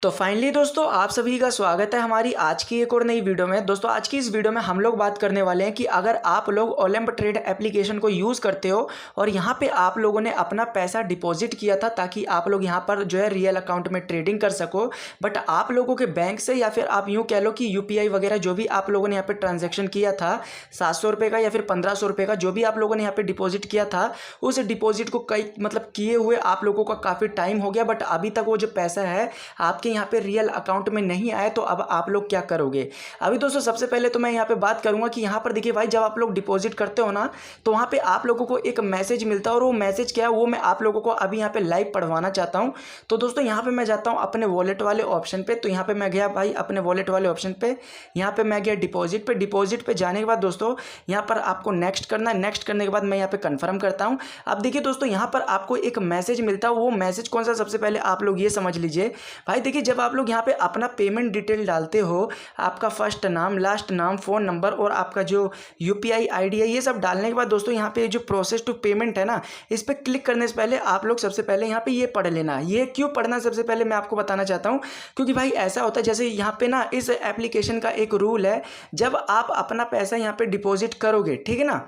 तो फाइनली दोस्तों आप सभी का स्वागत है हमारी आज की एक और नई वीडियो में। दोस्तों आज की इस वीडियो में हम लोग बात करने वाले हैं कि अगर आप लोग ओलंप ट्रेड एप्लीकेशन को यूज़ करते हो और यहाँ पे आप लोगों ने अपना पैसा डिपॉजिट किया था ताकि आप लोग यहाँ पर जो है रियल अकाउंट में ट्रेडिंग कर सको, बट आप लोगों के बैंक से या फिर आप यूँ कह लो कि UPI वगैरह जो भी आप लोगों ने यहाँ पर ट्रांजेक्शन किया था 700 रुपये का या फिर 1500 रुपये का जो भी आप लोगों ने यहाँ पर डिपॉजिट किया था, उस डिपॉजिट को कई किए हुए आप लोगों का काफ़ी टाइम हो गया, बट अभी तक वो जो पैसा है आपके यहाँ पे रियल अकाउंट में नहीं आए। तो अब आप लोग क्या करोगे? अभी दोस्तों सबसे पहले तो मैं यहाँ पे बात करूंगा कि यहाँ पर देखिए भाई, जब आप लोग डिपॉजिट करते हो ना तो वहाँ पे आप लोगों को एक मैसेज मिलता है और वो मैसेज क्या है वो मैं आप लोगों को अभी यहाँ पे लाइव पढ़वाना चाहता हूँ। तो दोस्तों यहाँ पे मैं जाता हूँ अपने वॉलेट वाले ऑप्शन पे। तो यहाँ पे मैं गया भाई अपने वॉलेट वाले ऑप्शन पे, यहाँ पे मैं गया डिपॉजिट पे। डिपॉजिट पे जाने के बाद दोस्तों यहाँ पर आपको नेक्स्ट करना है। नेक्स्ट करने के बाद मैं यहाँ पे कन्फर्म करता हूँ। अब देखिए दोस्तों यहाँ पर आपको एक मैसेज मिलता है, वो मैसेज कौन सा सबसे पहले आप लोग ये समझ लीजिए भाई। देखिए जब आप लोग यहाँ पे अपना पेमेंट डिटेल डालते हो, आपका फर्स्ट नाम, लास्ट नाम, फ़ोन नंबर और आपका जो UPI ID है, ये सब डालने के बाद दोस्तों यहाँ पे जो प्रोसेस टू पेमेंट है ना, इस पर क्लिक करने से पहले आप लोग सबसे पहले यहाँ पे ये पढ़ लेना। ये क्यों पढ़ना सबसे पहले मैं आपको बताना चाहता हूँ, क्योंकि भाई ऐसा होता है जैसे यहाँ पे ना इस एप्लीकेशन का एक रूल है, जब आप अपना पैसा यहाँ पे डिपॉजिट करोगे, ठीक है ना,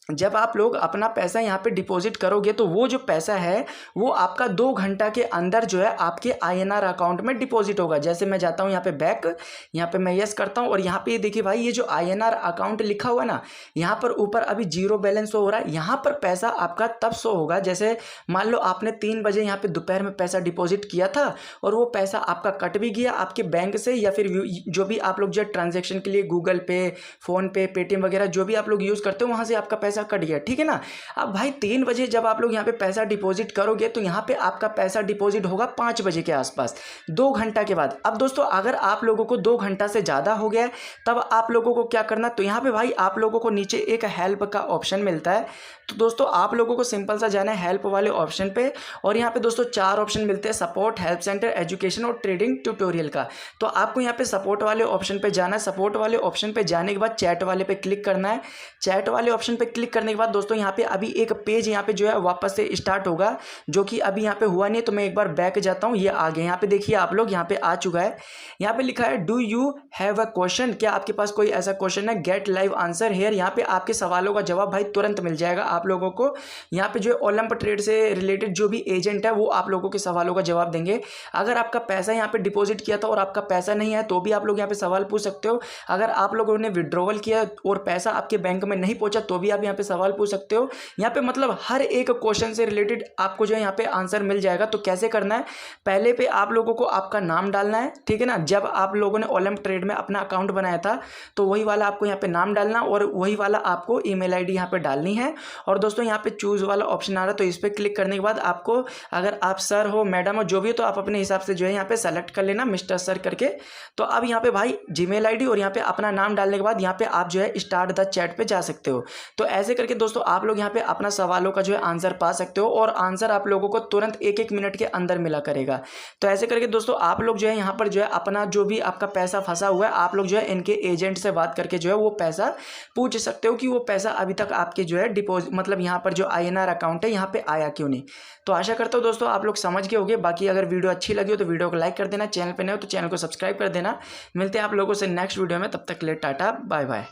जब आप लोग अपना पैसा यहाँ पे डिपॉजिट करोगे तो वो जो पैसा है वो आपका 2 घंटा के अंदर जो है आपके INR अकाउंट में डिपॉजिट होगा। जैसे मैं जाता हूँ यहाँ पे बैक, यहाँ पे मैं यस करता हूँ और यहाँ पे देखिए भाई ये जो INR अकाउंट लिखा हुआ है ना, यहाँ पर ऊपर अभी 0 बैलेंस शो हो रहा है। यहाँ पर पैसा आपका तब शो होगा जैसे मान लो आपने 3 बजे यहाँ पे दोपहर में पैसा डिपॉजिट किया था और वो पैसा आपका कट भी गया आपके बैंक से, या फिर जो भी आप लोग जो ट्रांजेक्शन के लिए गूगल पे, फ़ोनपे, पेटीएम वगैरह जो भी आप लोग यूज़ करते हो वहाँ से आपका पैसा कट गया, ठीक है ना। अब भाई 3 बजे जब आप लोग यहाँ पे पैसा डिपॉजिट करोगे तो यहाँ पे आपका पैसा डिपॉजिट होगा 5 बजे के आसपास, 2 घंटा के बाद। अब दोस्तों अगर आप लोगों को 2 घंटा से ज़्यादा हो गया है तब आप लोगों को क्या करना, तो यहाँ पे भाई आप लोगों को नीचे एक हेल्प का ऑप्शन मिलता है। तो दोस्तों आप लोगों को सिंपल सा जाना है हेल्प वाले ऑप्शन पे और यहाँ पे दोस्तों 4 ऑप्शन मिलते हैं, सपोर्ट, हेल्प सेंटर, एजुकेशन और ट्रेडिंग ट्यूटोरियल का। तो आपको यहाँ पे सपोर्ट वाले ऑप्शन पे जाना है। सपोर्ट वाले ऑप्शन पे जाने के बाद चैट वाले पे क्लिक करना है। चैट वाले ऑप्शन पे क्लिक करने के बाद दोस्तों यहाँ पे अभी एक पेज यहाँ पे जो है वापस से स्टार्ट होगा, जो कि अभी यहाँ पे हुआ नहीं है। तो मैं एक बार बैक जाता हूँ, ये आ गया। यहाँ पे देखिए आप लोग, यहाँ पे आ चुका है। यहाँ पे लिखा है do you have a question, क्या आपके पास कोई ऐसा क्वेश्चन है, गेट लाइव आंसर हेयर। यहाँ पे आपके सवालों का जवाब भाई तुरंत मिल जाएगा आप लोगों को। यहाँ पे जो है ओलंप ट्रेड से रिलेटेड जो भी एजेंट है वो आप लोगों के सवालों का जवाब देंगे। अगर आपका पैसा यहाँ पे डिपॉजिट किया था और आपका पैसा नहीं है तो भी आप लोग यहाँ पे सवाल पूछ सकते हो। अगर आप लोगों ने विड्रॉवल किया और पैसा आपके बैंक में नहीं पहुंचा तो भी आप यहाँ पे सवाल पूछ सकते हो। यहाँ पे मतलब हर एक क्वेश्चन से रिलेटेड आपको जो है यहाँ पे आंसर मिल जाएगा। तो कैसे करना है, पहले पे आप लोगों को आपका नाम डालना है, ठीक है ना। जब आप लोगों ने ओलंप ट्रेड में अपना अकाउंट बनाया था तो वही वाला आपको यहाँ पे नाम डालना और वही वाला आपको ईमेल ID यहाँ पे डालनी है। और दोस्तों यहाँ पे चूज वाला ऑप्शन आ रहा है, तो इस पर क्लिक करने के बाद आपको, अगर आप सर हो, मैडम हो, जो भी हो, तो आप अपने हिसाब से जो है यहाँ पे सेलेक्ट कर लेना मिस्टर सर करके। तो अब यहाँ पे भाई जीमेल ID और यहाँ पे अपना नाम डालने के बाद यहाँ पे आप जो है स्टार्ट द चैट पे जा सकते हो। तो ऐसे करके दोस्तों आप लोग यहाँ पे अपना सवालों का जो है आंसर पा सकते हो और आंसर आप लोगों को तुरंत 1-1 मिनट के अंदर मिला करेगा। तो ऐसे करके दोस्तों आप लोग जो है यहाँ पर जो है अपना जो भी आपका पैसा फंसा हुआ है, आप लोग जो है इनके एजेंट से बात करके जो है वो पैसा पूछ सकते हो कि वो पैसा अभी तक आपके जो है डिपॉजिट, मतलब यहाँ पर जो INR अकाउंट है यहाँ पे आया क्यों नहीं। तो आशा करता हूँ दोस्तों आप लोग समझ गए होंगे। बाकी अगर वीडियो अच्छी लगी हो तो वीडियो को लाइक कर देना, चैनल पे नए हो तो चैनल को सब्सक्राइब कर देना। मिलते हैं आप लोगों से नेक्स्ट वीडियो में, तब तक के लिए टाटा बाय बाय।